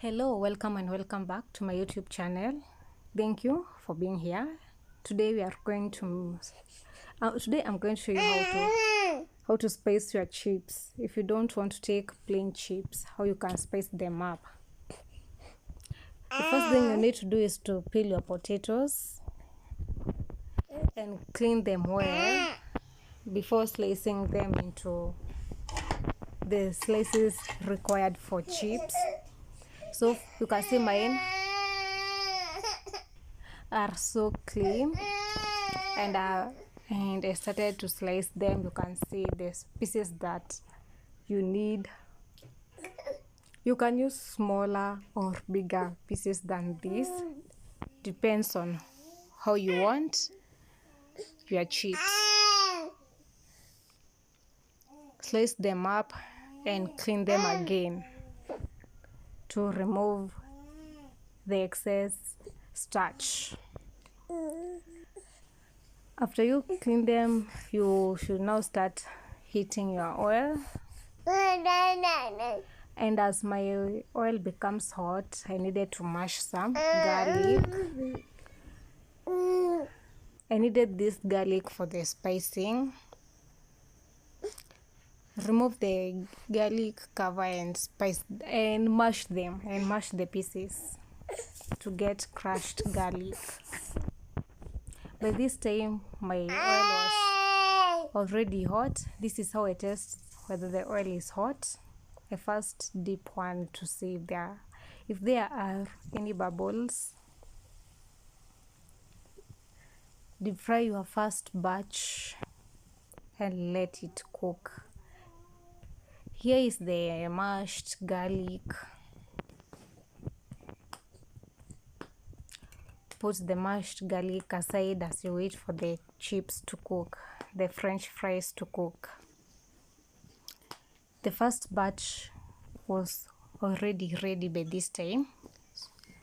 Hello, welcome and welcome back to my YouTube channel. Thank you for being here. Today I'm going to show you how to spice your chips. If you don't want to take plain chips, how you can spice them up. The first thing you need to do is to peel your potatoes and clean them well before slicing them into the slices required for chips. So you can see mine are so clean, and I started to slice them. You can see the pieces that you need. You can use smaller or bigger pieces than this, depends on how you want your chips. Slice them up and clean them again to remove the excess starch. After you clean them, you should now start heating your oil. And as my oil becomes hot, I needed to mash some garlic. I needed this garlic for the spicing. Remove the garlic cover and mash them and mash the pieces to get crushed garlic. By this time my oil was already hot. This is how I test whether the oil is hot. I first dip one to see if there are any bubbles. Deep fry your first batch and let it cook. Here is the mashed garlic. Put the mashed garlic aside as you wait for the chips to cook, the French fries to cook. The first batch was already ready by this time.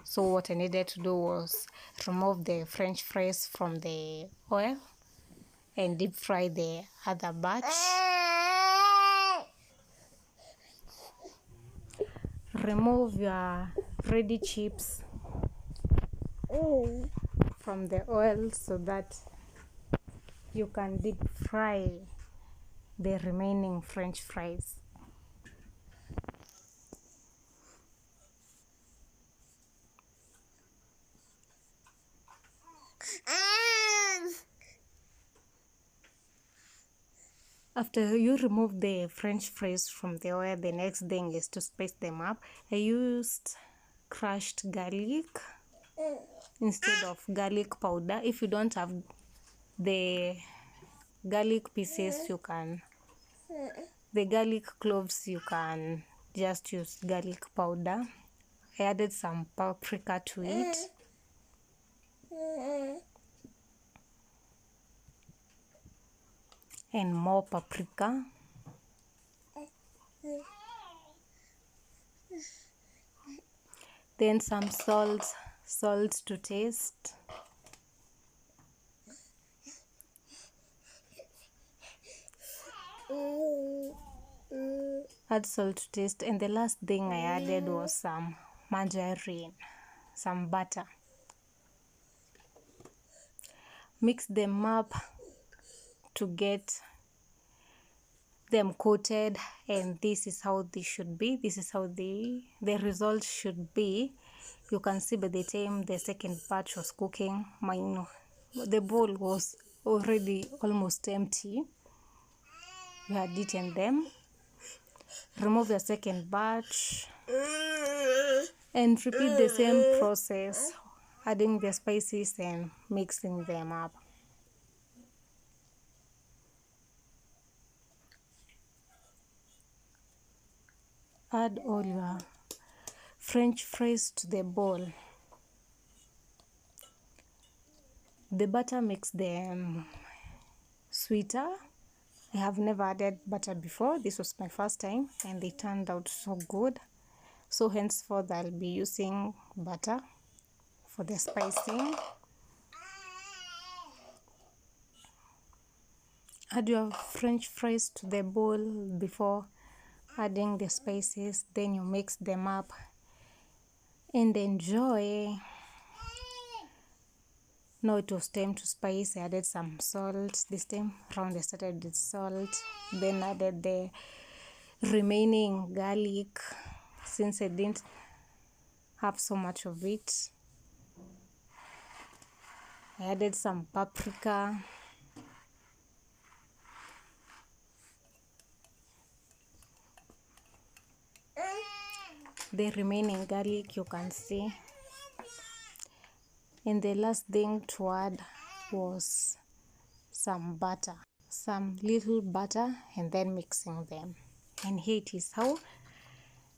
So what I needed to do was remove the French fries from the oil and deep fry the other batch. Remove your ready chips from the oil so that you can deep fry the remaining French fries. After you remove the French fries from the oil, the next thing is to spice them up. I used crushed garlic instead of garlic powder. If you don't have the garlic pieces, the garlic cloves, you can just use garlic powder. I added some paprika to it. And more paprika. Then some salt to taste. Add salt to taste, and the last thing I added was some margarine, some butter. Mix them up to get them coated, and this is how they should be. This is how the result should be. You can see by the time the second batch was cooking, the bowl was already almost empty. You had eaten them. Remove the second batch and repeat the same process, adding the spices and mixing them up. Add all your French fries to the bowl. The butter makes them sweeter. I have never added butter before. This was my first time and they turned out so good. So henceforth I'll be using butter for the spicing. Add your French fries to the bowl before adding the spices. Then you mix them up and enjoy. Now it was time to spice. I added some salt. This time round I started with salt, then added the remaining garlic since I didn't have so much of it. I added some paprika, the remaining garlic you can see, and the last thing to add was some butter, some little butter, and then mixing them. And here it is how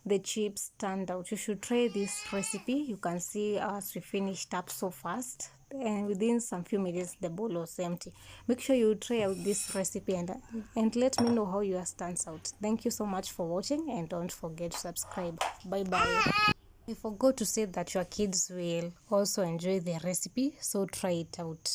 the chips turned out. You should try this recipe. You can see as we finished up so fast, and within some few minutes the bowl was empty. Make sure you try out this recipe and let me know how yours turns out. Thank you so much for watching, and don't forget to subscribe. Bye bye. I forgot to say that your kids will also enjoy the recipe, so try it out.